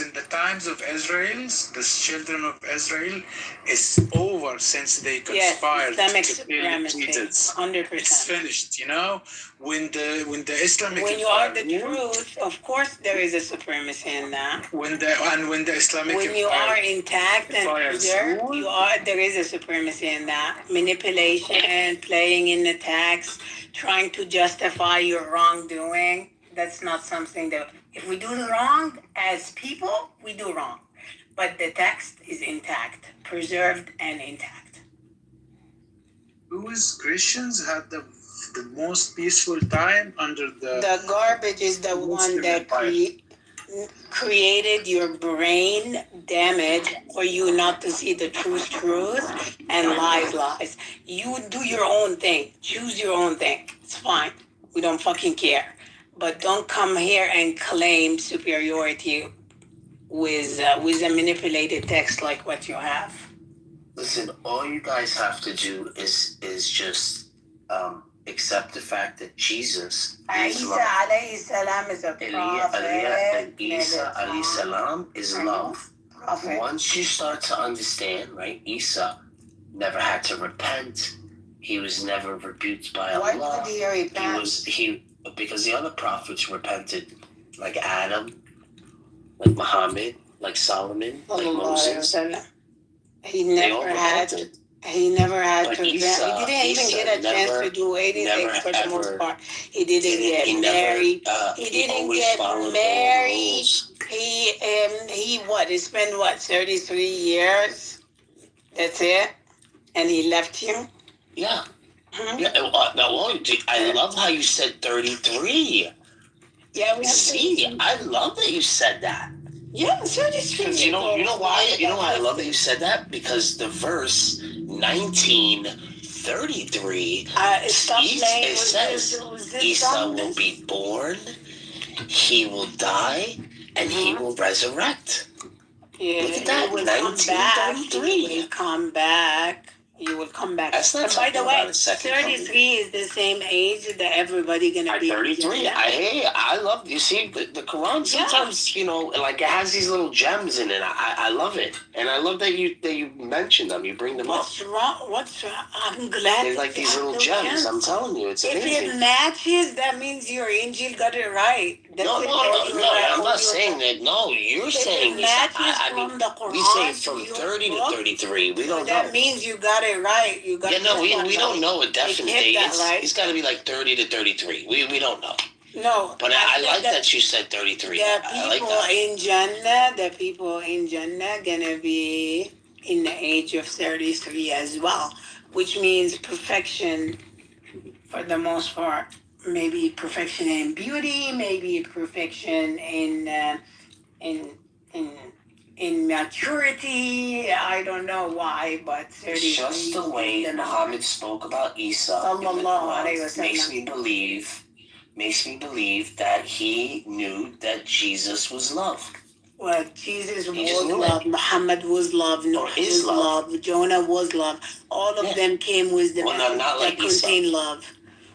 in the times of Israel's, the children of Israel, is over since they conspired yes, Islamic to kill supremacy, Jesus. 100%. It's finished, you know. When the Islamic when you are the truth, of course there is a supremacy in that. When the Islamic when you are intact and preserved, there is a supremacy in that. Manipulation, playing in the text, trying to justify your wrongdoing. That's not something that, if we do wrong as people, we do wrong. But the text is intact, preserved and intact. Whose Christians had the most peaceful time under the garbage is the one that created your brain damage for you not to see the truth and lies. You do your own thing, choose your own thing. It's fine. We don't fucking care. But don't come here and claim superiority with a manipulated text like what you have. Listen, all you guys have to do is just accept the fact that Jesus is love. Isa alayhi salam is love. Once you start to understand, right, Isa never had to repent. He was never rebuked by Allah. Why would he repent? Because the other prophets repented, like Adam, like Muhammad, like Solomon, like Moses. He never had to repent. He didn't even get a chance to do anything for the most part. He didn't get married. He didn't get married. He spent 33 years? That's it? And he left you? Yeah. Mm-hmm. Yeah. I love how you said 33. Yeah, I love that you said that. Yeah, 33. Because you know why? You know why I love that you said that? Because the verse 1933 it says Isa will be born, he will die, and he will resurrect. Yeah, look at that. 1933. He will come back. You will come back. That's not by the way, 33 is the same age that everybody gonna be. 33. I love. You see, the Quran sometimes, like it has these little gems in it. I love it, and I love that you mention them. You bring them up. What's wrong? I'm glad. They're like these little gems. I'm telling you, it's amazing. If it matches, that means your angel got it right. No. I'm not saying that. No, you're saying it matches from the Quran. We say from 30 to 33. We don't know. That means you got it right. You got we don't know a definite date. It's got to be like 30 to 33. We don't know. No. But I like that you said 33. The people in Jannah gonna be in the age of 33 as well, which means perfection for the most part. Maybe perfection in beauty, maybe perfection in maturity. I don't know why, but 33. Just the way Muhammad spoke about Isa makes me believe that he knew that Jesus was love. Well, Jesus was love. Muhammad was love. Noah was love. Jonah was love. All of them came with the message that contained love.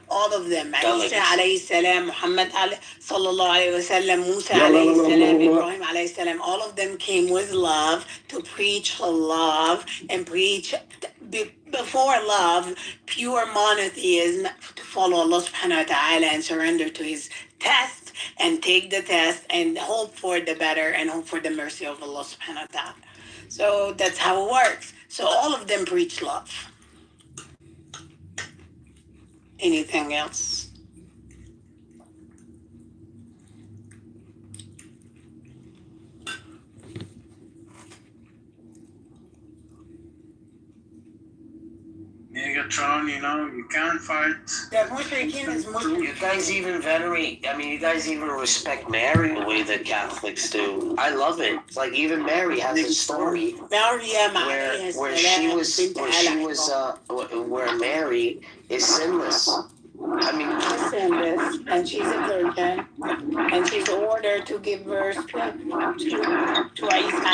All of them. Isa alayhi salam, Muhammad sallallahu alayhi wa sallam, Musa alayhi salam, Ibrahim alayhi salam. All of them came with love to preach love and preach before love, pure monotheism, to follow Allah subhanahu wa ta'ala and surrender to his test and take the test and hope for the better and hope for the mercy of Allah subhanahu wa ta'ala. So that's how it works. So all of them preach love. Anything else? Megatron, you can't fight. You guys even venerate, you guys even respect Mary the way that Catholics do. I love it. It's like even Mary has a story where Mary is sinless. Sinless, and she's a virgin, and she's ordered to give birth to Isa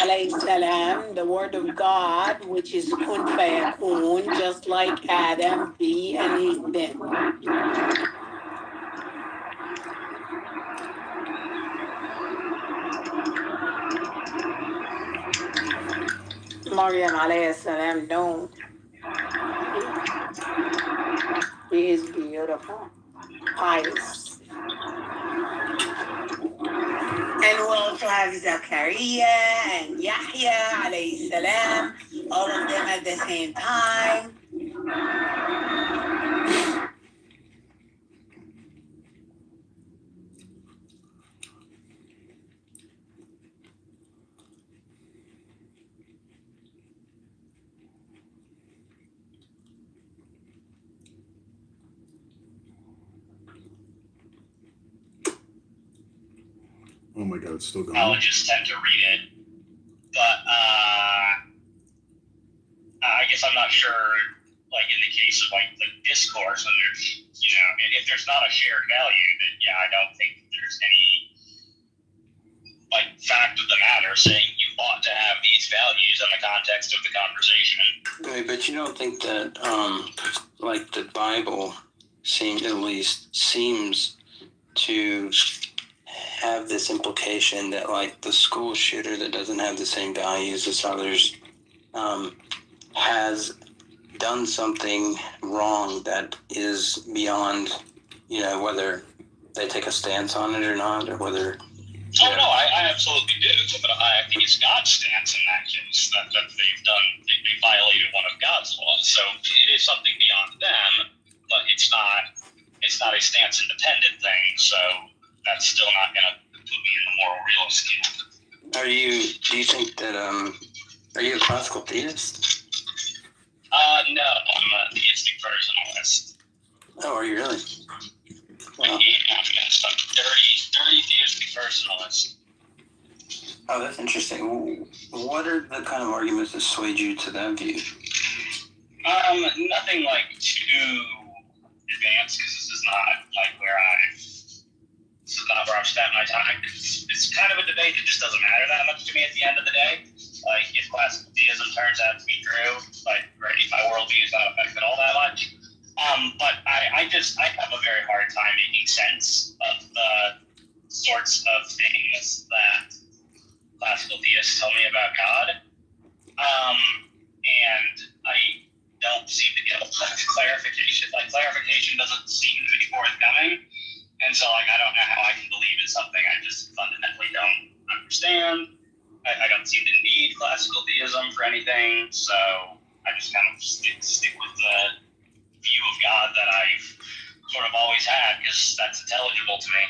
alayhi salam, the word of God, which is kun fayakun, just like Adam, be and he's been. Maryam alayhi salam don't. He is beautiful, pious. And we also have Zachariah and Yahya alayhi salam, all of them at the same time. Oh my God, it's still going. Psychologists tend to read it, but I guess I'm not sure. Like in the case of like the discourse, and there's if there's not a shared value, then yeah, I don't think there's any like fact of the matter saying you ought to have these values in the context of the conversation. Right, but you don't think that like the Bible seems to have this implication that like the school shooter that doesn't have the same values as others has done something wrong that is beyond, whether they take a stance on it or not, or whether... Oh, no, I absolutely do. But I think it's God's stance in that case that they violated one of God's laws. So it is something beyond them, but it's not a stance independent thing. So that's still not going to put me in the moral realist camp. Do you think that, are you a classical theist? No, I'm a theistic personalist. Oh, are you really? Wow. I'm a dirty theistic personalist. Oh, that's interesting. What are the kind of arguments that swayed you to that view? Nothing like too advanced, because this is not like where I've spent my time. It's kind of a debate that just doesn't matter that much to me at the end of the day. Like, if classical theism turns out to be true, like, right, my worldview is not affected all that much. But I have a very hard time making sense of the sorts of things that classical theists tell me about God. And I don't seem to get a lot of clarification. Like, clarification doesn't seem to be forthcoming. And so, like, I don't know how I can believe in something I just fundamentally don't understand. I don't seem to need classical theism for anything, so I just kind of stick with the view of God that I've sort of always had, because that's intelligible to me.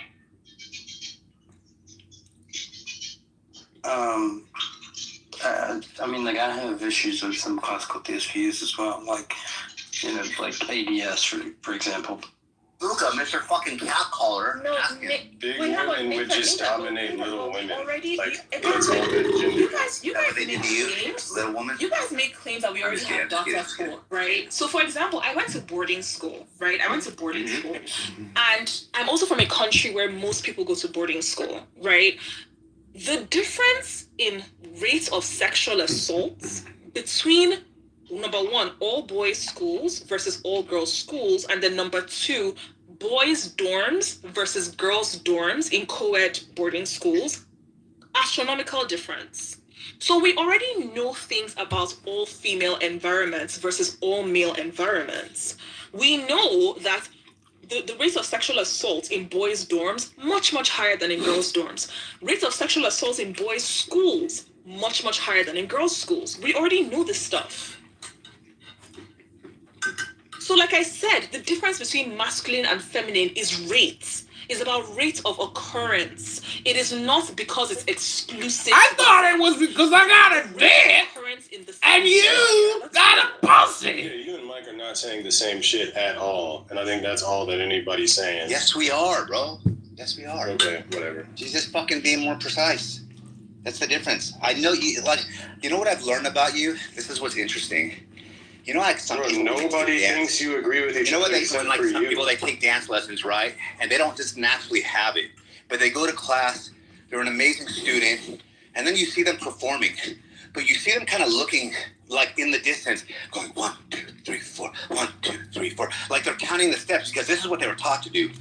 I mean, like, I have issues with some classical theist views as well, like, like ADS, for example. Luca, Mr. fucking cat caller. No, Big women would just dominate little women. Already, Like, it's all the gender. you guys They make did to you, claims. little woman. You guys make claims that we already have dogs at school, right? So, for example, I went to boarding school, right? I went to boarding school, and I'm also from a country where most people go to boarding school, right? The difference in rates of sexual assaults between number one, all boys schools versus all girls schools, and then number two, boys dorms versus girls dorms in co-ed boarding schools, astronomical difference. So we already know things about all female environments versus all male environments. We know that the rates of sexual assault in boys dorms, much, much higher than in girls dorms. Rates of sexual assault in boys schools, much, much higher than in girls schools. We already know this stuff. So like I said, the difference between masculine and feminine is rates. It's about rate of occurrence. It is not because it's exclusive. I thought it was because I got a dick and you got a pussy. Yeah, you and Mike are not saying the same shit at all, and I think that's all that anybody's saying. Yes, we are, bro. Yes, we are. Okay, whatever. She's just fucking being more precise. That's the difference. I know you, like, you know what I've learned about you? This is what's interesting. You know, like some people nobody thinks you agree with each other. You know what they except like? for Some you. people, they take dance lessons, right? And they don't just naturally have it, but they go to class. They're an amazing student, and then you see them performing, but you see them kind of looking like in the distance, going 1, 2, 3, 4, 1, 2, 3, 4, like they're counting the steps because this is what they were taught to do.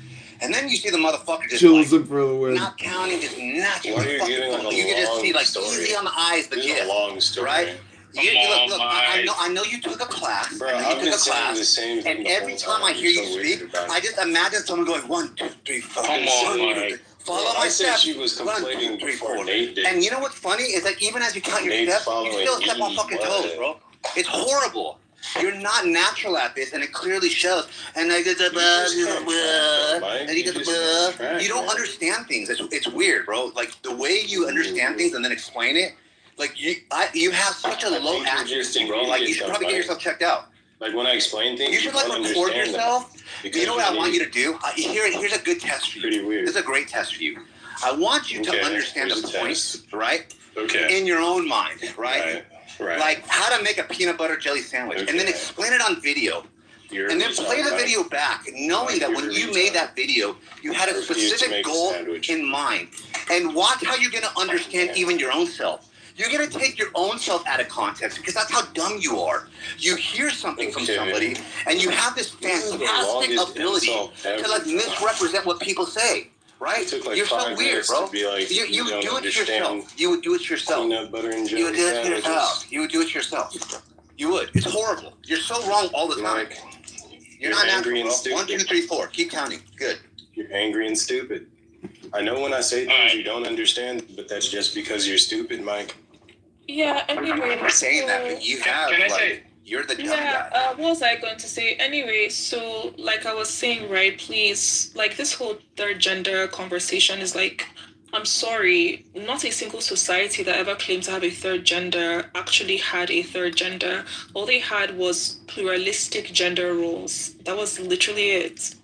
And then you see the motherfucker just Chosen for the win. not counting, just naturally. Why are you giving like a you can just see like story? easy on the eyes, the This is gift, a long story. right? Look, I know you took a class. Bro, I've been saying the same thing. And every time I hear you speak, I just imagine someone going 1, 2, 3, 4. Come on, Mike. Follow my steps. She was complaining before Nate did. And you know what's funny is that even as you count your steps, you still step on fucking toes, bro. It's horrible. You're not natural at this, and it clearly shows. And I did the you don't understand things. It's weird, bro. Like the way you understand things and then explain it. Like you have such a low accuracy, bro. Like you should probably get yourself checked out. Like when I explain things, you should like record yourself. You know what I want you to do? Here's a good test for you. Pretty weird. This is a great test for you. I want you to understand the points, right? Okay. In your own mind, right? Right. Like how to make a peanut butter jelly sandwich, and then explain it on video. And then play the video back, knowing that when you made that video, you had a specific goal in mind. And watch how you're going to understand even your own self. You're going to take your own self out of context because that's how dumb you are. You hear something from somebody, and you have this fantastic ability to like misrepresent what people say. Right? You're so weird, bro. You would do it yourself. You would do it yourself. Peanut butter and jelly You would do it yourself. You would do it yourself. You would. It's horrible. You're so wrong all the time. You're not angry natural, and bro. 1, 2, 3, 4. Keep counting. Good. You're angry and stupid. I know when I say things you don't understand, but that's just because you're stupid, Mike. Yeah, anyway. I'm saying that, but you have, you're the dumb guy. What was I going to say? Anyway, so like I was saying, right, please, like this whole third gender conversation is like, I'm sorry, not a single society that ever claimed to have a third gender actually had a third gender. All they had was pluralistic gender roles. That was literally it.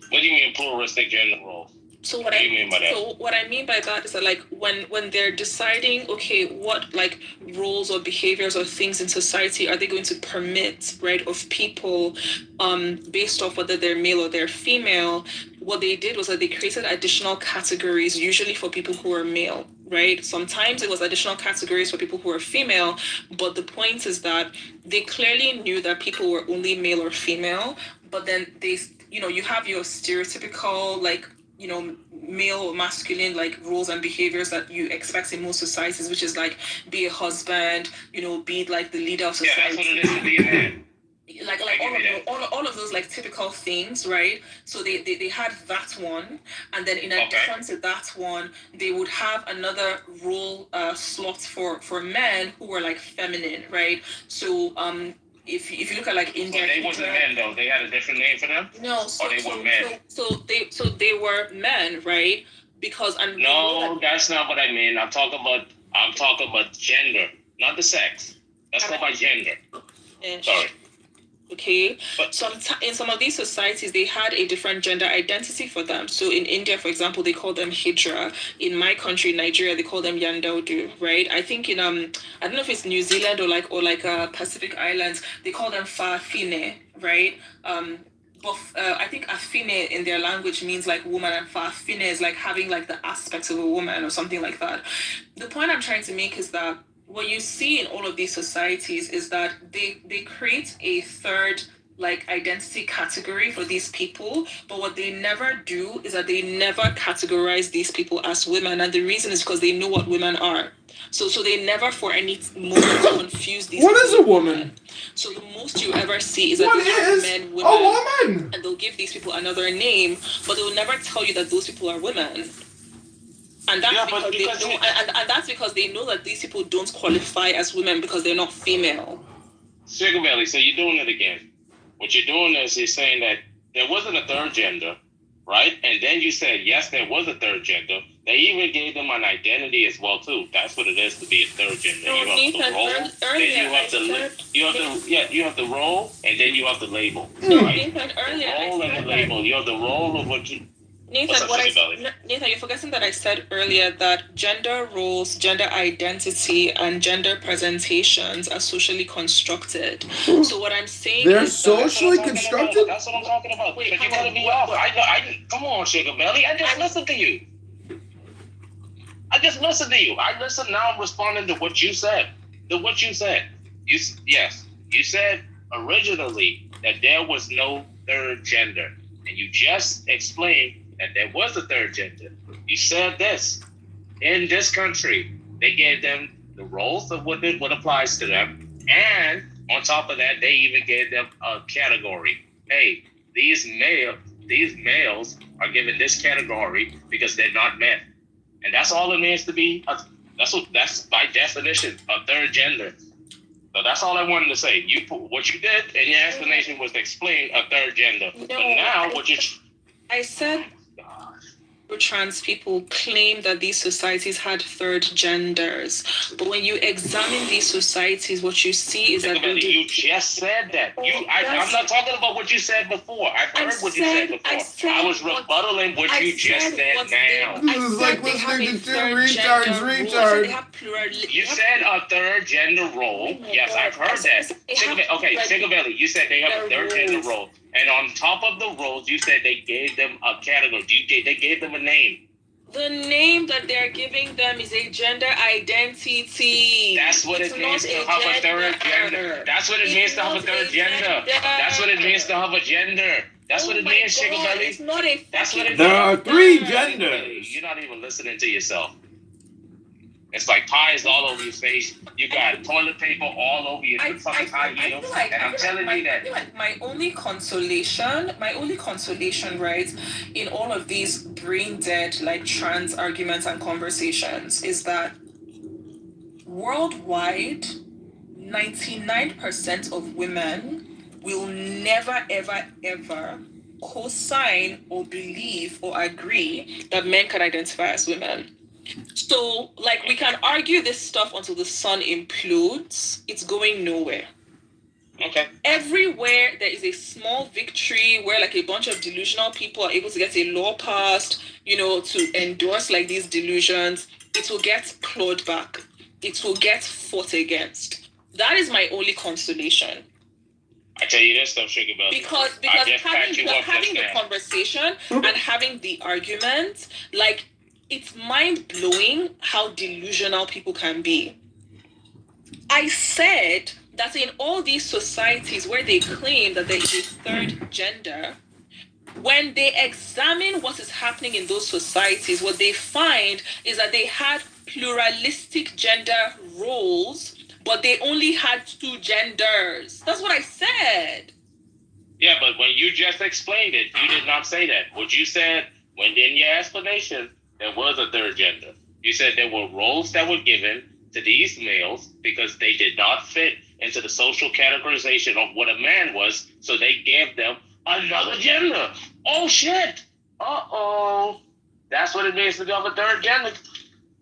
What do you mean pluralistic gender roles? So what I mean by that is that like when they're deciding, okay, what like roles or behaviors or things in society are they going to permit, right, of people based off whether they're male or they're female, what they did was that they created additional categories, usually for people who are male, right? Sometimes it was additional categories for people who are female, but the point is that they clearly knew that people were only male or female, but then they, you know, you have your stereotypical like, you know, male or masculine like roles and behaviors that you expect in most societies, which is like be a husband, you know, be like the leader of society. Yeah, that's what it is to be a man. Like all of those like typical things, right? So they had that one, and then in addition to that one, they would have another role slot for men who were like feminine, right? So if you look at like India, they wasn't men though. They had a different name for them. No, or they were men. So they were men, right? Because no, that's not what I mean. I'm talking about gender, not the sex. Let's go by gender. Sorry. Okay, but in some of these societies, they had a different gender identity for them. So in India, for example, they call them Hijra. In my country, Nigeria, they call them Yandaudu, right? I think in I don't know if it's New Zealand or like Pacific Islands, they call them Fa'afine, right? But I think Afine in their language means like woman, and Fa'afine is like having like the aspects of a woman or something like that. The point I'm trying to make is that what you see in all of these societies is that they create a third like identity category for these people, but what they never do is that they never categorize these people as women, and the reason is because they know what women are. So they never for any moment confuse these. What is a woman? So the most you ever see is that what they have men, women, a woman, and they'll give these people another name, but they'll never tell you that those people are women. And that's that's because they know that these people don't qualify as women because they're not female. Sugar Belly, so you're doing it again. What you're doing is you're saying that there wasn't a third gender, right? And then you said, yes, there was a third gender. They even gave them an identity as well, too. That's what it is to be a third gender. No, you have the role, you have the role, and then you have the label. Right? Nathan, earlier the role and the label. You have the role of what you... Nathan, Nathan, you're forgetting that I said earlier that gender roles, gender identity, and gender presentations are socially constructed. So what I'm saying they're is socially constructed? That's what I'm talking about. Wait, but you're cutting me off. Come on, Sugar Belly. I just listened to you. I listened. Now I'm responding to what you said. You said originally that there was no third gender, and you just explained that there was a third gender. You said this. In this country, they gave them the roles of what applies to them, and on top of that, they even gave them a category. Hey, these males are given this category because they're not men, and that's all it means to be. That's by definition a third gender. So that's all I wanted to say. What you did in your explanation was explain a third gender. No, but now I said trans people claim that these societies had third genders, but when you examine these societies, what you see is that you just said that. I'm not talking about what you said before. I've heard what you said before. I was rebuttaling what you just said now. This is like listening to two retards. You said a third gender role. Yes, I've heard that. Chickabelly, you said they have a third gender role. And on top of the roles, you said they gave them a category. They gave them a name. The name that they're giving them is a gender identity. That's what it means to have a third gender. That's what it means to have a third gender. That's what it means to have a gender. That's what it means, Chickabelly. It's not a. That's what it means. There are 3 genders. You're not even listening to yourself. It's like pies all over your face. You got toilet paper all over your fucking high heels. And I'm telling you that. My only consolation, right, in all of these brain dead, like trans arguments and conversations is that worldwide, 99% of women will never, ever, ever co-sign or believe or agree that men can identify as women. So, like, we can argue this stuff until the sun implodes. It's going nowhere. Okay. Everywhere there is a small victory where, like, a bunch of delusional people are able to get a law passed, to endorse, like, these delusions, it will get clawed back. It will get fought against. That is my only consolation. I tell you this stuff, Chickabelly. Because having the conversation and having the argument, like, it's mind-blowing how delusional people can be. I said that in all these societies where they claim that there is a third gender, when they examine what is happening in those societies, what they find is that they had pluralistic gender roles, but they only had 2 genders. That's what I said. Yeah, but when you just explained it, you did not say that. What you said, in your explanation, there was a third gender. You said there were roles that were given to these males because they did not fit into the social categorization of what a man was, so they gave them another gender. Oh, shit. Uh-oh. That's what it means to have a third gender.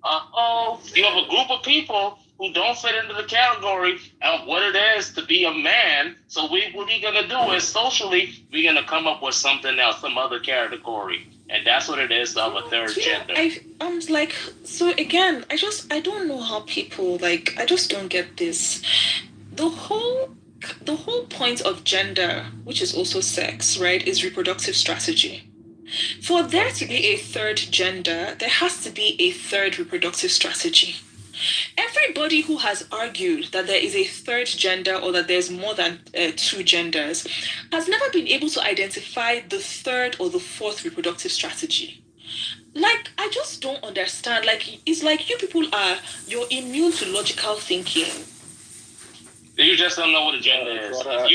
Uh-oh. You have a group of people who don't fit into the category of what it is to be a man, so what we're going to do is socially, we're going to come up with something else, some other category. And that's what it is to have a third gender. I'm like, so again, I don't know how people, like, I just don't get this. The whole point of gender, which is also sex, right, is reproductive strategy. For there to be a third gender, there has to be a third reproductive strategy. Everybody who has argued that there is a third gender or that there's more than 2 genders has never been able to identify the third or the fourth reproductive strategy. Like, I just don't understand. Like, it's like you people you're immune to logical thinking. You just don't know what a gender is. If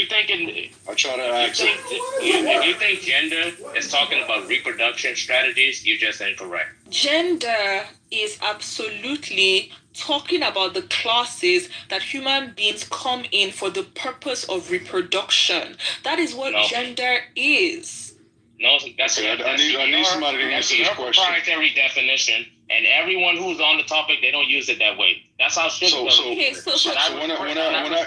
you think gender is talking about reproduction strategies, you're just incorrect. Gender is absolutely talking about the classes that human beings come in for the purpose of reproduction. That is what gender is. No, that's your proprietary definition, and everyone who's on the topic, they don't use it that way. That's how Chickabelly's when I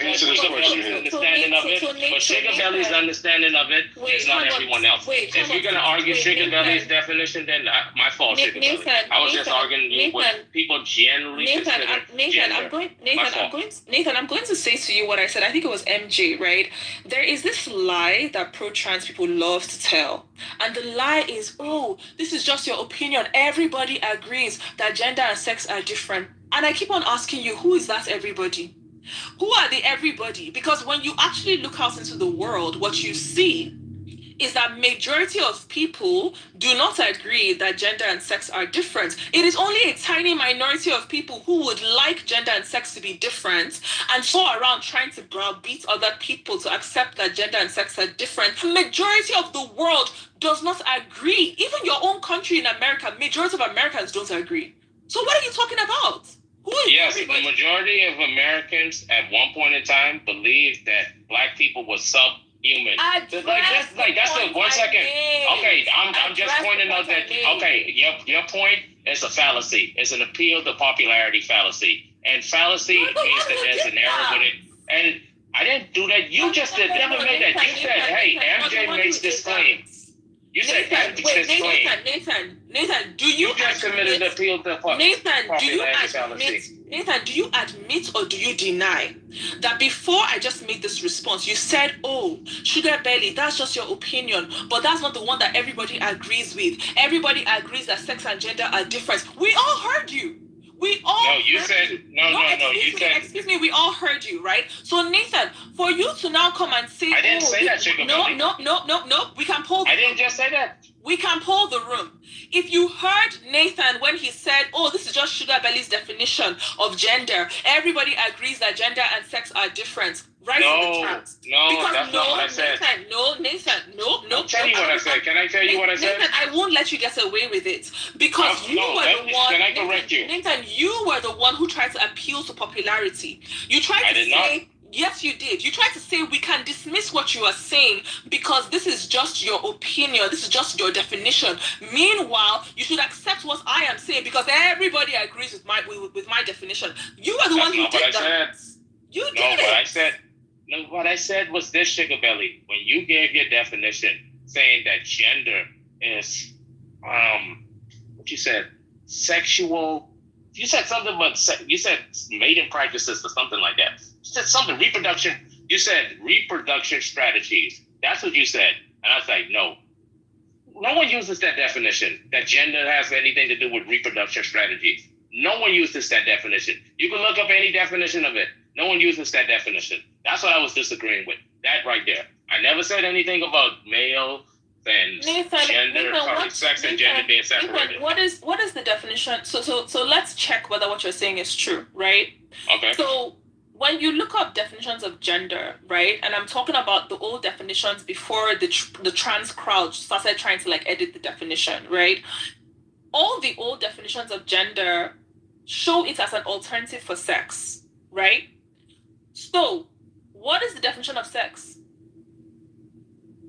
answer this question here, understanding of it, but Chickabelly's understanding of it is not everyone else. If you're gonna argue Chickabelly's definition, then my fault, Chickabelly. I was just arguing what people generally consider gender. Nathan, I'm going to say to you what I said. I think it was MJ, right? There is this lie that pro-trans people love to tell. And the lie is, oh, this is just your opinion. Everybody agrees that gender and sex are different. And I keep on asking you, who is that everybody? Who are the everybody? Because when you actually look out into the world, what you see is that majority of people do not agree that gender and sex are different. It is only a tiny minority of people who would like gender and sex to be different and go around trying to browbeat other people to accept that gender and sex are different. The majority of the world does not agree. Even your own country in America, majority of Americans don't agree. So what are you talking about? Yes, the majority of Americans at one point in time believed that black people were subhuman. That's the 1 second. Okay, I'm just pointing out that. Okay, your point is a fallacy. It's an appeal to popularity fallacy, and fallacy means that there's an error with it. And I didn't do that. You just did. Never made that. You said, "Hey, MJ makes this claim." You said MJ makes this claim. Nathan, do you just committed an appeal to Nathan, do you admit or do you deny that before I just made this response, you said, "Oh, Sugar Belly, that's just your opinion, but that's not the one that everybody agrees with. Everybody agrees that sex and gender are different." We all heard you. We all Excuse me, we all heard you, right? So Nathan, for you to now come and say, I didn't say that, Sugar Belly. No. We can poll. I didn't just say that. We can poll the room. If you heard Nathan when he said, "Oh, this is just Sugar Belly's definition of gender. Everybody agrees that gender and sex are different." Right in the chat. That's not what I said. Nathan, no. I'll tell you what I said. Can I tell you what I said? Nathan, I won't let you get away with it because you were the one. Can I correct you? Nathan, you were the one who tried to appeal to popularity. You tried to say. Yes, you did. You tried to say we can dismiss what you are saying because this is just your opinion. This is just your definition. Meanwhile, you should accept what I am saying because everybody agrees with my definition. You are the one who did that. You did it. What I said was this, Sugar Belly. When you gave your definition, saying that gender is, what you said, sexual. You said something about you said mating practices or something like that. You said something reproduction. You said reproduction strategies. That's what you said, and I was like, no. No one uses that definition. That gender has anything to do with reproduction strategies. No one uses that definition. You can look up any definition of it. No one uses that definition. That's what I was disagreeing with. That right there. I never said anything about male and gender, sex and gender being separated. What is the definition? So let's check whether what you're saying is true, right? Okay. So when you look up definitions of gender, right, and I'm talking about the old definitions before the trans crowd started trying to edit the definition, right? All the old definitions of gender show it as an alternative for sex, right? So, what is the definition of sex?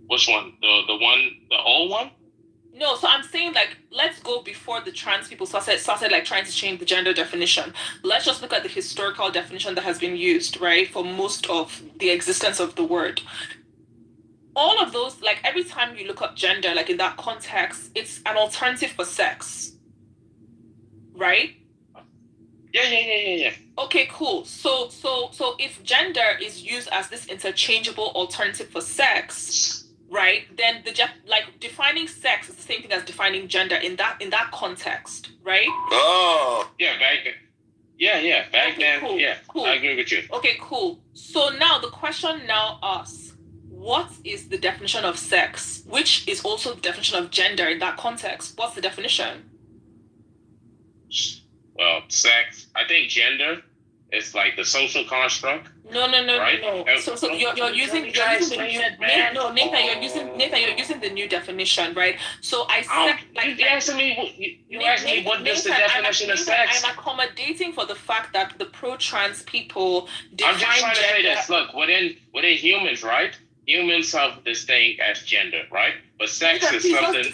Which one? The old one? No, so I'm saying let's go before the trans people started trying to change the gender definition. Let's just look at the historical definition that has been used, right, for most of the existence of the word. All of those, every time you look up gender, in that context, it's an alternative for sex, right? Yeah. Okay, cool. So if gender is used as this interchangeable alternative for sex, right? Then defining sex is the same thing as defining gender in that context, right? Oh, yeah, back then. Cool, yeah, cool. I agree with you. Okay, cool. So now the question asks, what is the definition of sex, which is also the definition of gender in that context? What's the definition? Well, sex. I think gender is the social construct. No. Right? No. So you're using the new. Nathan, you're using the new definition, right? So I said you asked me what is the definition of sex. I'm accommodating for the fact that the pro-trans people define gender. I'm just trying to say this. Look, within humans, right? Humans have this thing as gender, right? But sex is something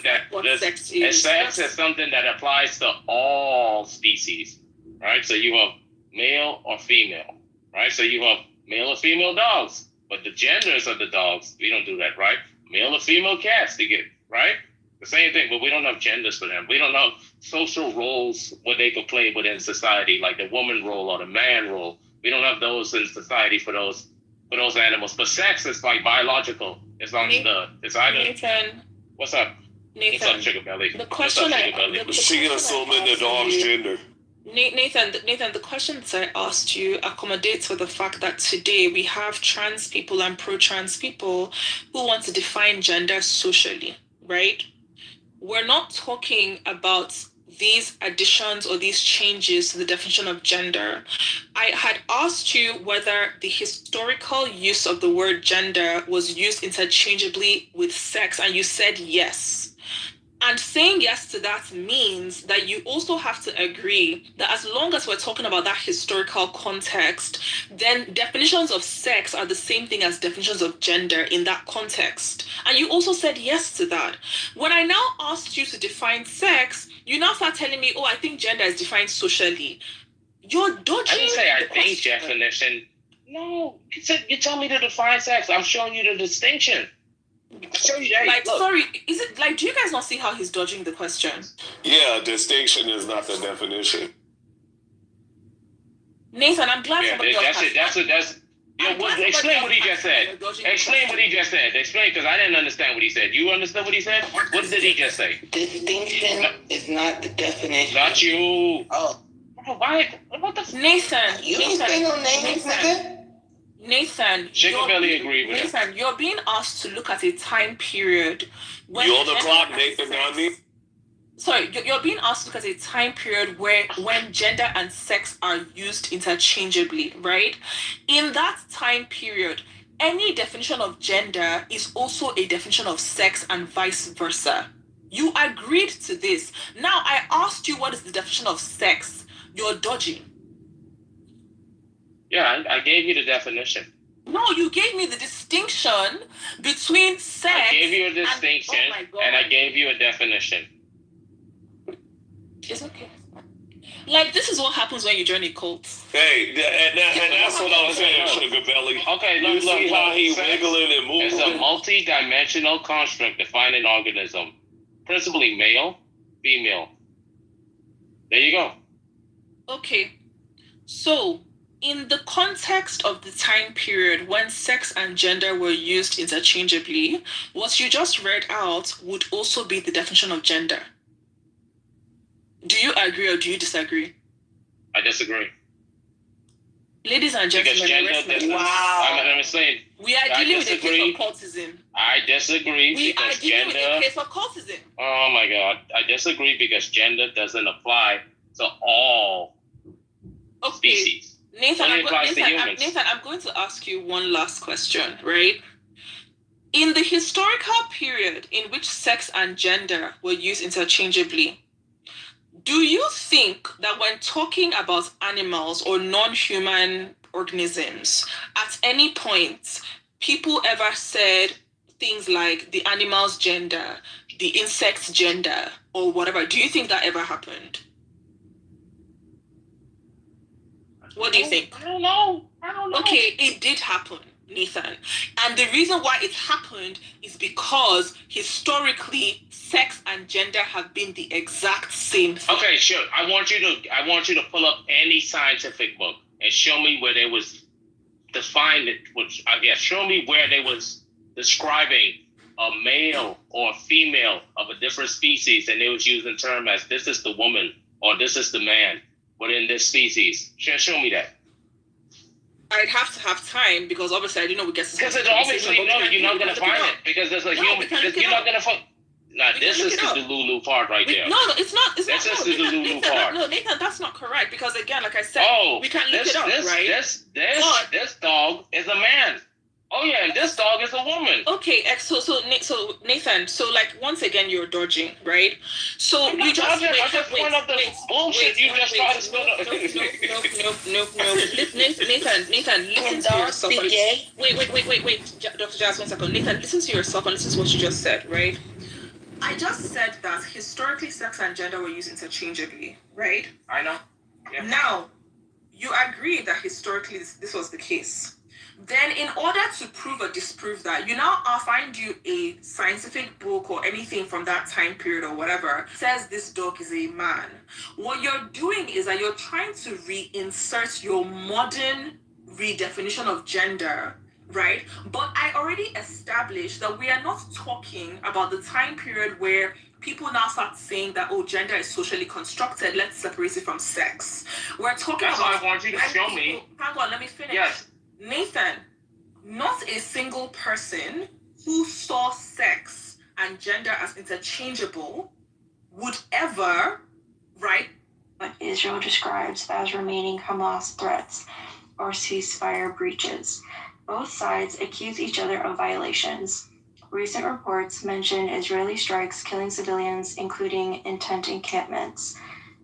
sex is something that applies to all species, right? So you have male or female, right? So you have male or female dogs, but the genders of the dogs, we don't do that, right? Male or female cats, they get, right? The same thing, but we don't have genders for them. We don't have social roles what they could play within society, like the woman role or the man role. We don't have those in society for those animals. But sex is biological. It's on it's either. Nathan. What's up? Nathan. What's up, Sugar Belly? The question She assuming the dog's gender. Nathan, the questions I asked you accommodates for the fact that today we have trans people and pro-trans people who want to define gender socially, right? We're not talking about these additions or these changes to the definition of gender. I had asked you whether the historical use of the word gender was used interchangeably with sex, and you said yes. And saying yes to that means that you also have to agree that as long as we're talking about that historical context, then definitions of sex are the same thing as definitions of gender in that context. And you also said yes to that. When I now asked you to define sex, you now start telling me, oh, I think gender is defined socially. You're dodging. I didn't say I think definition. No, you tell me to define sex. I'm showing you the distinction. Like, look. Sorry, is it like, do you guys not see how he's dodging the question? Yeah, distinction is not the definition. Nathan, I'm glad somebody else explain what he just said. Explain what he just said. Explain, because I didn't understand what he said. You understood what he said? What did he just say? Distinction is not the definition. Not you. Oh. Why? What the? Nathan. You don't say no names, nigga. Nathan, you're being asked to look at a time period when you on the clock, Nathan, not me. Sorry, you're being asked to look at a time period when gender and sex are used interchangeably, right? In that time period, any definition of gender is also a definition of sex and vice versa. You agreed to this. Now I asked you what is the definition of sex. You're dodging. Yeah, I gave you the definition. No, you gave me the distinction between sex. I gave you a distinction, and I gave you a definition. It's okay. Like, this is what happens when you join a cult. Hey, and that's what I was saying, Sugar Belly. Okay, look, see how he wiggling and moving? It's a multi-dimensional construct defining an organism, principally male, female. There you go. Okay, so in the context of the time period when sex and gender were used interchangeably, what you just read out would also be the definition of gender. Do you agree or do you disagree? I disagree. Ladies and gentlemen, I'm saying we are dealing with a case of cultism. I disagree because gender. We are dealing with a case of cultism. Oh my God, I disagree because gender doesn't apply to all species. Nathan, I'm going to ask you one last question, right? In the historical period in which sex and gender were used interchangeably, do you think that when talking about animals or non-human organisms, at any point, people ever said things like the animal's gender, the insect's gender, or whatever? Do you think that ever happened? What do you think? I don't know. Okay, it did happen, Nathan. And the reason why it happened is because historically, sex and gender have been the exact same thing. Okay, sure. I want you to pull up any scientific book and show me where they was defined it. Show me where they was describing a male or a female of a different species, and they was using term as this is the woman or this is the man within this species. Show me that. I'd have to have time because obviously I didn't know we get to. Because obviously you're not gonna find it because there's a human. You're not gonna find. Now this is the Delulu part right there. No, it's not. This is the Delulu part. No, Nathan, that's not correct because again, like I said, we can look it up, right? This dog is a man. Oh yeah, and this dog is a woman. Okay, so Nathan, so like once again you're dodging, right? So you just point out the bullshit you just tried to spell. Nathan, listen to yourself. Wait, Dr. Jazz, 1 second. Nathan, listen to yourself and listen to what you just said, right? I just said that historically sex and gender were used interchangeably, right? I know. Yeah. Now, you agree that historically this was the case. Then in order to prove or disprove that, I'll find you a scientific book or anything from that time period or whatever says this dog is a man. What you're doing is that you're trying to reinsert your modern redefinition of gender, right? But I already established that we are not talking about the time period where people now start saying that, oh, gender is socially constructed, let's separate it from sex. We're talking That's about... why I want you to show me. Hang on, let me finish. Yes. Nathan, not a single person who saw sex and gender as interchangeable would ever, right? What Israel describes as remaining Hamas threats or ceasefire breaches. Both sides accuse each other of violations. Recent reports mention Israeli strikes killing civilians, including intent encampments.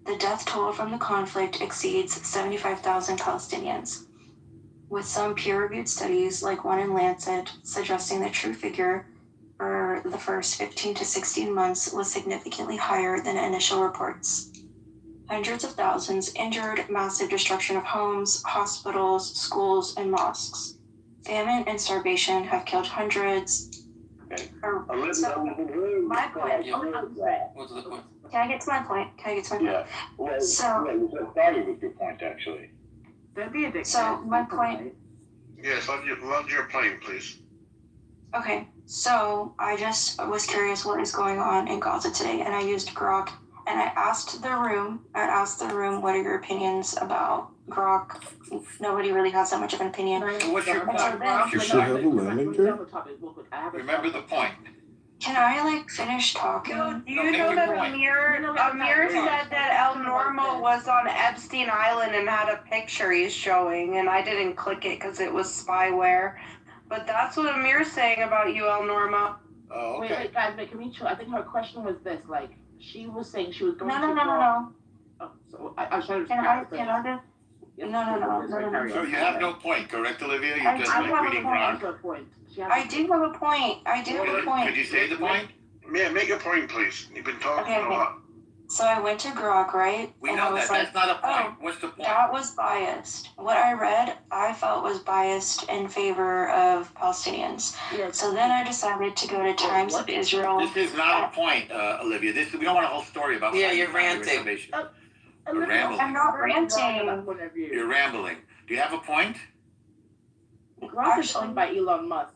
The death toll from the conflict exceeds 75,000 Palestinians, with some peer-reviewed studies, like one in Lancet, suggesting the true figure for the first 15 to 16 months was significantly higher than initial reports. Hundreds of thousands injured, massive destruction of homes, hospitals, schools, and mosques. Famine and starvation have killed hundreds. My point. What's the point? Can I get to my point? Yeah. Well, So- I thought it was your point, actually. So my point. Yes, land your plane, please. Okay, so I just was curious what is going on in Gaza today, and I used Grok, and I asked the room, what are your opinions about Grok? Nobody really has that much of an opinion. So what's your And so point? then, You should have a landing gear. Remember the point. can I finish talking? Do you know that Amir said that El Normo was on Epstein Island and had a picture he's showing, and I didn't click it because it was spyware. But that's what Amir's saying about you, El Normo. Oh, okay. Wait, guys, can we chill? I think her question was this, she was saying she was going to... No. Oh, so I was trying to... Can I just... No. So you have no point, correct, Olivia? I You're just have a reading point. Gronk? I do have a point. Could you say the point? Yeah, make a point, please. You've been talking Okay. a lot. So I went to Grok, right? We And know I was that. That's not a point. oh, What's the point? that was biased. What I read, I felt was biased in favor of Palestinians. Yes. So then I decided to go to Times of Israel. This is not a point, Olivia. We don't want a whole story about Yeah, how you you're found your ranting. information. You're rambling. I'm not ranting. You're rambling. Do you have a point? Grok is owned by Elon Musk.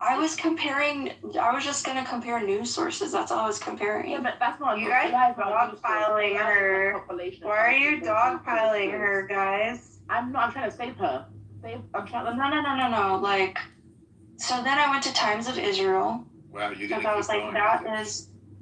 I was just gonna compare news sources. That's all I was comparing. Yeah, but that's not... You guys are dogpiling her. Why are you dogpiling her, guys? I'm trying to save her. I'm trying... No. So then I went to Times of Israel. Well, you're Because gonna I was keep like, going.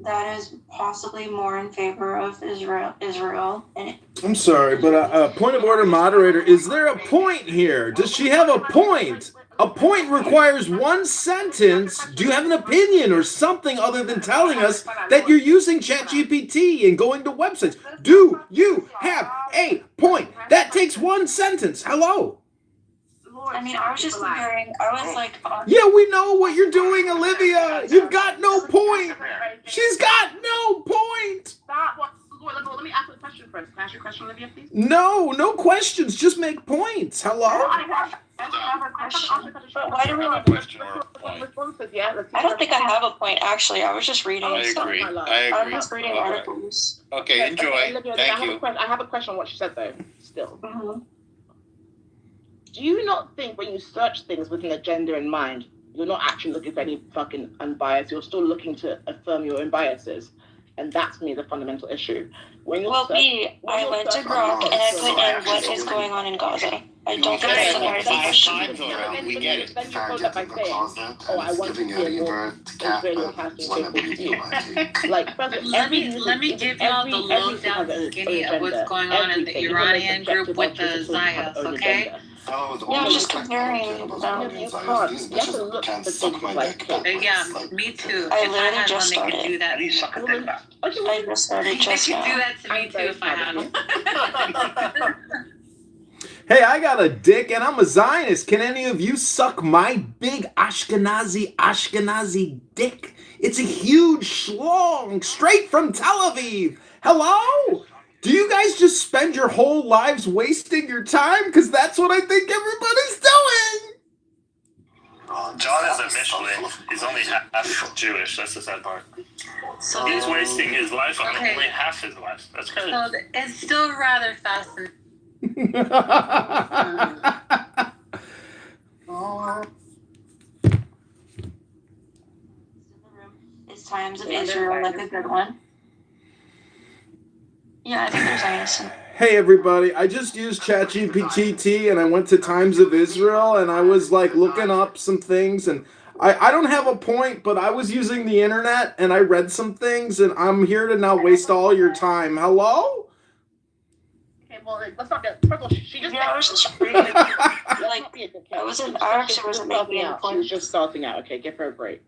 that is possibly more in favor of Israel. And I'm sorry, but point of order, moderator. Is there a point here? Does she have a point? A point requires one sentence. Do you have an opinion or something other than telling us that you're using ChatGPT and going to websites? Do you have a point? That takes one sentence. Hello. I mean, I was just comparing. I was like, Yeah, we know what you're doing, Olivia. You've got no point. She's got no point. Stop. Let me ask you a question first. Can I ask you a question, Olivia, please? No questions. Just make points. Hello. I have a question. But why do we Not a question or a point. I don't think I have a point, actually. I was just reading I stuff. agree. I was just reading Okay. articles. Okay, enjoy. Olivia, Thank you. I have a question on what she said, though, still. Mm-hmm. Do you not think when you search things with an agenda in mind, you're not actually looking for any fucking unbiased, you're still looking to affirm your own biases? And that's, to me, the fundamental issue. I went to Grok and I put in what is going on in Gaza. I don't think that's the hardest question. Times already. We get it. Then you followed up by saying, oh, I want to hear more Israeli Palestinian view. Like, Let me give y'all the lowdown skinny of what's going on in the Iranian group with the Zions, okay? Yeah, I'm just comparing them. Yeah, me too. I If I literally had just one, they could started. do that. I just started They just could do now. that to me too if I had one. Hey, I got a dick and I'm a Zionist. Can any of you suck my big Ashkenazi dick? It's a huge schlong straight from Tel Aviv. Hello? Do you guys just spend your whole lives wasting your time? Because that's what I think everybody's doing. John is a Michelin. He's only half Jewish. That's the sad part. So He's wasting his life on Okay. only half his life. That's crazy. So it's still rather fascinating. It's Times of Israel, like a good one. Yeah, I think there's Zionists. Hey everybody, I just used ChatGPT and I went to Times of Israel and I was like looking up some things and I don't have a point, but I was using the internet and I read some things and I'm here to now waste all your time. Hello? Okay, well, let's not get. First of all, she just. Yeah, I was just reading. I wasn't making any She was points. just starting out. Okay, give her a break.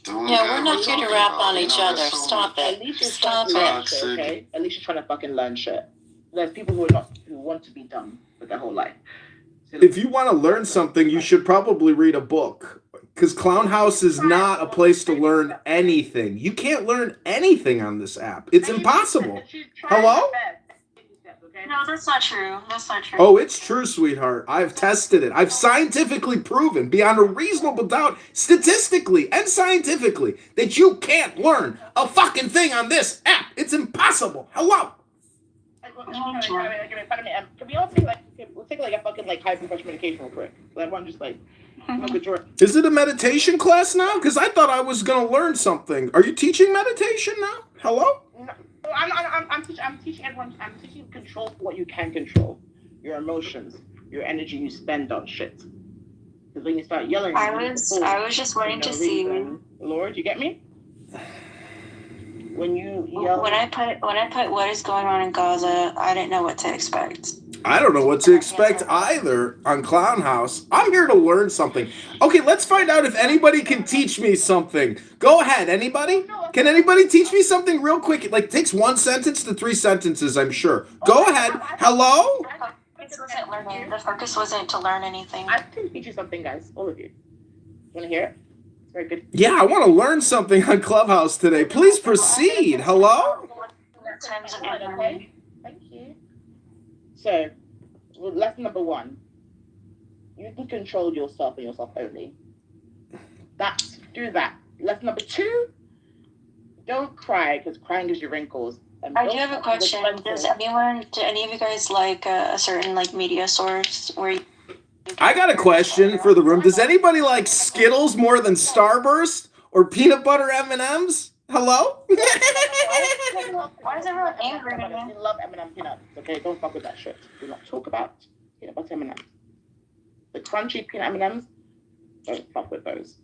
Yeah, we're not here to rap on each other. Stop At it. least she's Stop trying to learn it. shit, okay? At least she's trying to fucking learn shit. There's people who want to be dumb with their whole life. If you want to learn something, you should probably read a book. Because Clown House is not a place to learn anything. You can't learn anything on this app. It's impossible. Hello? No, that's not true. That's not true. Oh, it's true, sweetheart. I've tested it. I've scientifically proven, beyond a reasonable doubt, statistically and scientifically, that you can't learn a fucking thing on this app. It's impossible. Hello? Can we all take we'll take a fucking high blood pressure medication real quick? Everyone just Is it a meditation class now? Because I thought I was going to learn something. Are you teaching meditation now? Hello? No, I'm teaching everyone. I'm teaching control for what you can control. Your emotions, your energy you spend on shit. Because when you start yelling, I was just waiting to see. Lord, you get me? When you yell. When I put what is going on in Gaza, I didn't know what to expect. I don't know what to expect either on Clown House. I'm here to learn something. Okay, let's find out if anybody can teach me something. Go ahead, anybody? Can anybody teach me something real quick? It takes 1 sentence to 3 sentences, I'm sure. Go ahead. Hello? The focus wasn't to learn anything. I can teach you something, guys. All of you. Want to hear it? It's very good. Yeah, I want to learn something on Clubhouse today. Please proceed. Hello? Okay. Thank you. So, lesson number 1. You can control yourself and yourself only. Do that. Lesson number 2. Don't cry, because crying gives you wrinkles. I do have a question. Do any of you guys like a certain media source where you... I got a question for the room. Does anybody like Skittles more than Starburst or peanut butter M&Ms? Hello? Why is everyone angry? We love M&M peanuts. Okay, don't fuck with that shit. Do not talk about peanut butter M&Ms. The crunchy peanut M&Ms, don't fuck with those.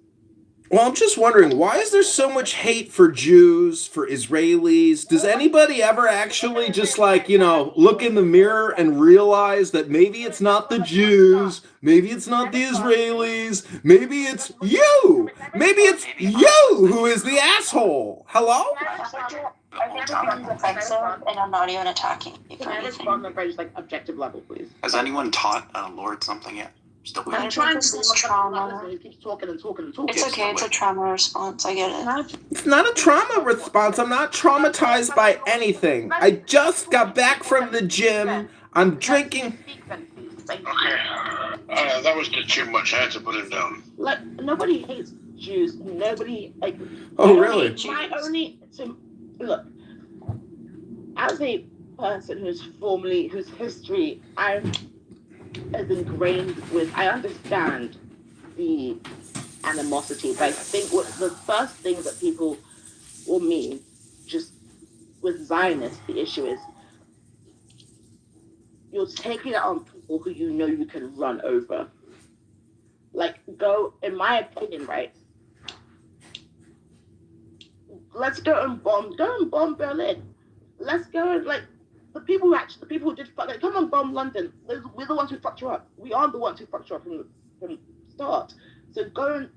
Well, I'm just wondering, why is there so much hate for Jews, for Israelis? Does anybody ever actually just look in the mirror and realize that maybe it's not the Jews, maybe it's not the Israelis, maybe it's you! Maybe it's you who is the asshole! Hello? I think it's offensive, and I'm not even attacking you for anything. On the very objective level, please. Has anyone taught Lord something yet? I'm trying to this trauma. He keeps talking. It's okay. It's a trauma response. I get it. It's not a trauma response. I'm not traumatized by anything. I just got back from the gym. I'm drinking. Okay. That was too much. I had to put him down. Nobody hates Jews. Nobody Oh, really? Look, as a person whose history is ingrained with, I understand the animosity, but I think what the first thing that people will mean, just with Zionists, the issue is you're taking it on people who you know you can run over. In my opinion, right? Let's go and bomb Berlin. Let's go and the people who did fuck, come and bomb London. We're the ones who fucked you up. We are the ones who fucked you up from the start. So go and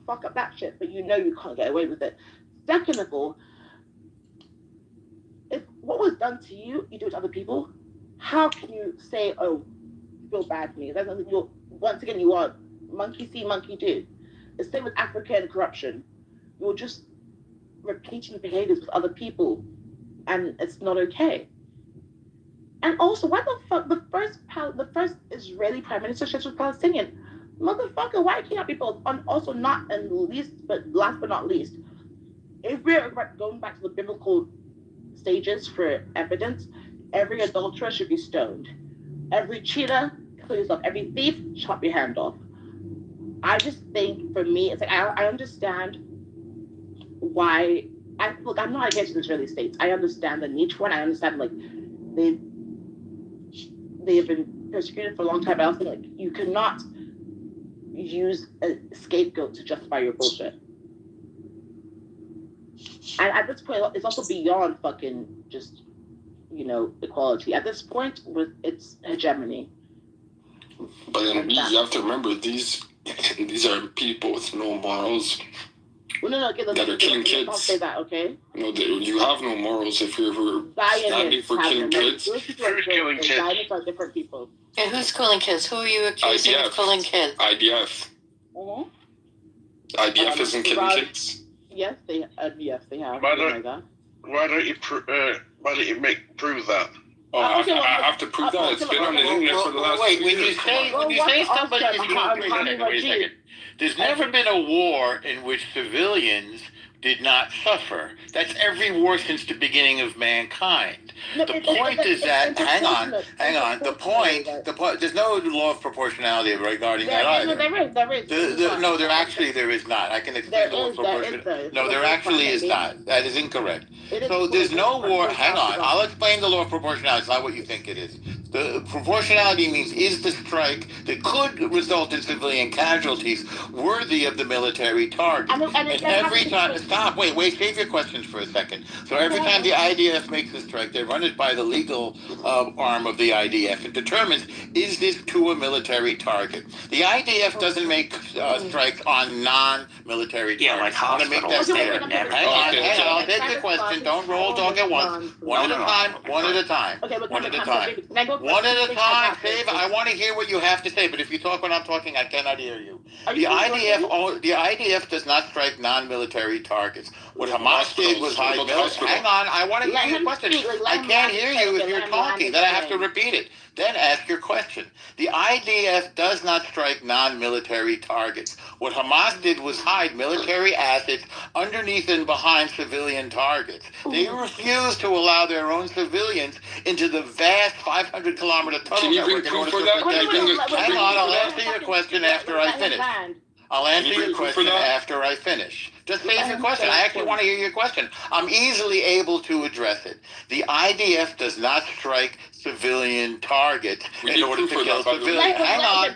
fuck up that shit, but you know you can't get away with it. Second of all, if what was done to you, you do it to other people, how can you say, oh, you feel bad for me? Once again, you are monkey see, monkey do. The same with Africa and corruption. You're just repeating behaviors with other people, and it's not okay. And also, why the fuck the first Israeli prime minister was Palestinian? Motherfucker, why can't people? And also, last but not least, if we're going back to the biblical stages for evidence, every adulterer should be stoned. Every cheater, kill yourself. Every thief, chop your hand off. I just think, for me, it's I understand why I'm not against the Israeli states. I understand the niche one. I understand like they have been persecuted for a long time. I also like you cannot use a scapegoat to justify your bullshit. And at this point, it's also beyond fucking just equality. At this point, it's hegemony. But then you have to remember these are people with no morals. Well, no, that are killing kids. Don't say that, okay? No, you have no morals if you're standing for killing kids. Who's killing kids? Zionists are different people. Yeah, who's killing kids? Who are you accusing of killing kids? IDF. Mm-hmm. IDF isn't killing kids. Yes, they have. Why don't you prove that? Oh, I have to prove that. It's been on the internet for the last 2 years. When you say somebody is wait a second. There's never been a war in which civilians did not suffer. That's every war since the beginning of mankind. The point is that, hang on. The point, there's no law of proportionality regarding that either. There is. No, there is not. I can explain the law of proportionality. No, there actually is not. That is incorrect. So there's no war, hang on. I'll explain the law of proportionality. It's not what you think it is. The proportionality means, is the strike that could result in civilian casualties worthy of the military target? And every time, stop, wait, save your questions for a second. So every time the IDF makes a strike, they run it by the legal arm of the IDF. It determines, is this to a military target? The IDF doesn't make strikes on non-military targets. Yeah, like hospitals. Hang on, I'll take the question. Don't roll dog at once. One at a time. One at a time. One at a time, Save. I want to hear what you have to say, but if you talk when I'm talking, I cannot hear you. The IDF does not strike non-military targets. What Hamas did was hide military. Hang on, I want to hear your question. I can't hear you if you're talking. Then I have to repeat it. Then ask your question. The IDF does not strike non-military targets. What Hamas did was hide military assets underneath and behind civilian targets. They refused to allow their own civilians into the vast 500-kilometer tunnel network in order to protect them. Hang on, I'll answer your question after I finish. I'll answer your question after I finish. Just save your question. I actually want to hear your question. I'm easily able to address it. The IDF does not strike civilian targets in order to kill civilians. Hang on.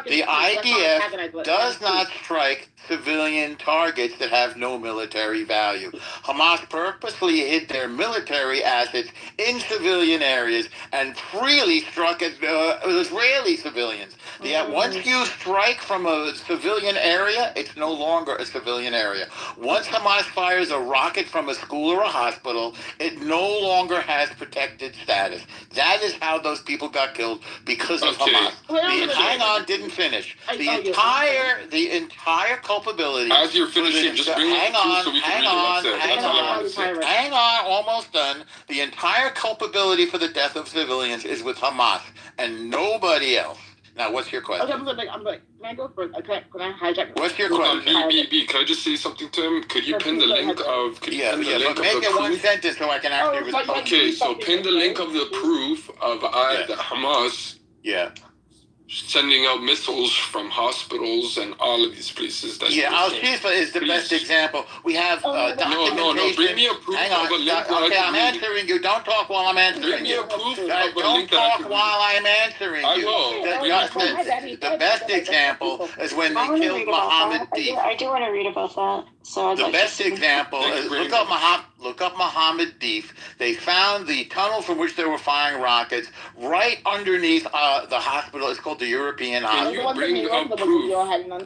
The IDF does not strike civilian targets that have no military value. Hamas purposely hid their military assets in civilian areas and freely struck at Israeli civilians. Once you strike from a civilian area, it's no longer a civilian area. Once Hamas fires a rocket from a school or a hospital, it no longer has protected status. That is how those people got killed because of Hamas. Hang on, didn't finish. The entire culpability. As you're finishing, just bring it so we can read it. That's all I want to say. Hang on, almost done. The entire culpability for the death of civilians is with Hamas and nobody else. Now, what's your question? Okay, I'm like, can I go for it? Okay, can I hijack? What's your question? B, can I just say something to him? Could you pin the link of? Could you pin the link of the make it one proof? sentence so I can actually respond. Okay, so pin the link of the proof of Hamas. Yeah. Sending out missiles from hospitals and all of these places. Al-Shifa is the best example. We have documentation. No. Bring me a proof of a link. Okay, I'm answering you. Don't talk while I'm answering you. Don't talk while I'm answering you. The best example is when they killed Mohammed Deef. I do want to read about that. So the best example is look up Mohammed Deef. They found the tunnel from which they were firing rockets right underneath the hospital. It's called the European Hospital.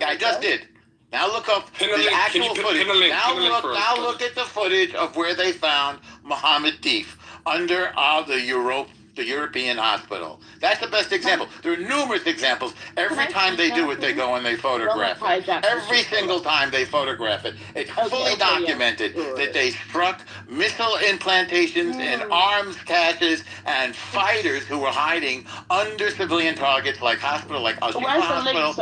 I just did. Now look up the actual footage. Now look at the footage of where they found Mohammed Deef under the European Hospital. That's the best example. There are numerous examples. Every time they do it, they go and they photograph it. Every single time they photograph it. It's fully documented that they struck missile implantations in arms caches and fighters who were hiding under civilian targets like hospital, like Al-Shifa Hospital.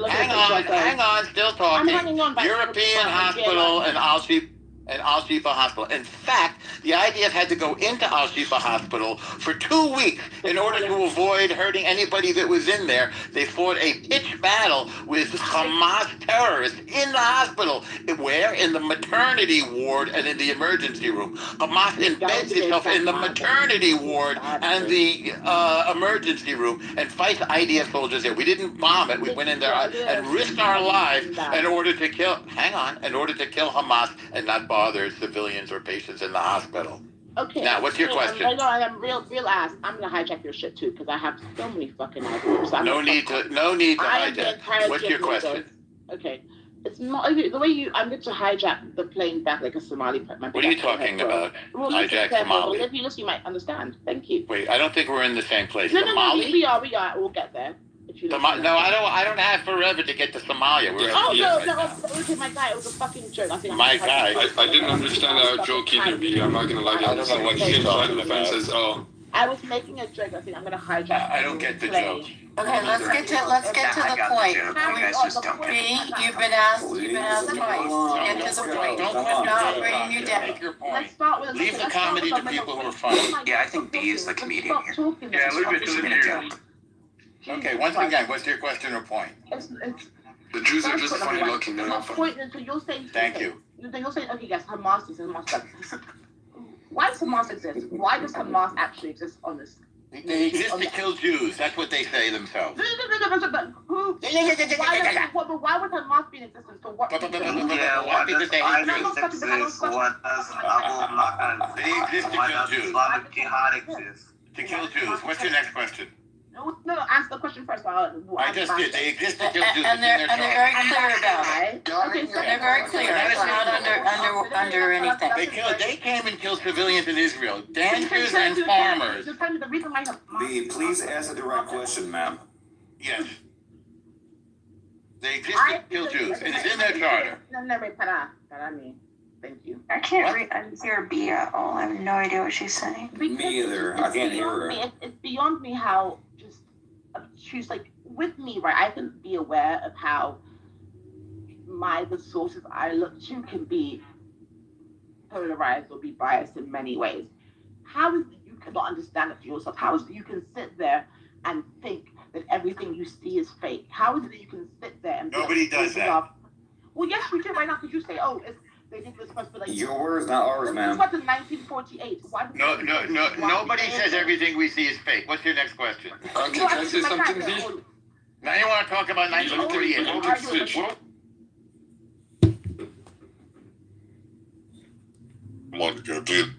Hang on, still talking. European Hospital and Al-Shifa Hospital. In fact, The IDF had to go into Al-Shifa Hospital for 2 weeks in order to avoid hurting anybody that was in there. They fought a pitched battle with Hamas terrorists in the hospital. Where? In the maternity ward and in the emergency room. Hamas embeds itself in the maternity ward and the emergency room and fights IDF soldiers there. We didn't bomb it. We went in there and risked our lives in order to kill Hamas and not bother civilians or patients in the hospital. Okay. Now, what's your question? I'm real ass. I'm gonna hijack your shit too because I have so many fucking ideas. No need to hijack. What's your question? Okay. It's not the way I'm going to hijack the plane back like a Somali. What are you talking about? Well, hijack Somali. If you listen, you might understand. Thank you. Wait, I don't think we're in the same place. No, Somali? we are. We'll get there. No, I don't have forever to get to Somalia. Okay, my guy, it was a fucking joke. I didn't understand our joke either, B. I'm not gonna lie. I don't know what came side of the fence is. I was making a joke. I think I'm gonna hijack. I don't get the joke. Okay, let's get to the point. B, you've been asked twice. Get to the point. We're not bringing you down. Let's start with leave the comedy to people who are funny. Yeah, I think B is the comedian here. Yeah, leave it to the Jews. Okay, once again, what's your question or point? The Jews are just funny looking. They're not funny. Thank you. You're saying, okay, yes, Hamas is Hamas. Why does Hamas exist? Why does Hamas actually exist on this? They exist to kill Jews. That's what they say themselves. Why would Hamas be in existence? So what? Yeah, what does ISIS exist? What does They exist to kill Jews. Islamic Jihad exist? To kill Jews. What's your next question? No, answer the question first. I just did. They exist to kill Jews. And they're very clear about it. Okay, so they're very clear. It's not under anything. They came and killed civilians in Israel. Dancers and farmers. B, please answer the right question, ma'am. Yes. They exist to kill Jews. It is in their charter. Thank you. I can't hear B at all. I have no idea what she's saying. Me either. I can't hear her. It's beyond me how just obtuse. Like with me, right? I can be aware of how the sources I look to can be polarized or be biased in many ways. How is it you cannot understand it for yourself? How is it you can sit there and think that everything you see is fake? How is it that you can sit there and nobody does that? Well, yes, we do right now because you say, they did this first, but like your words, not ours, ma'am. This was in 1948. No. Nobody says everything we see is fake. What's your next question? Okay, can I say something, B? Now you want to talk about 1948? Monica, dude.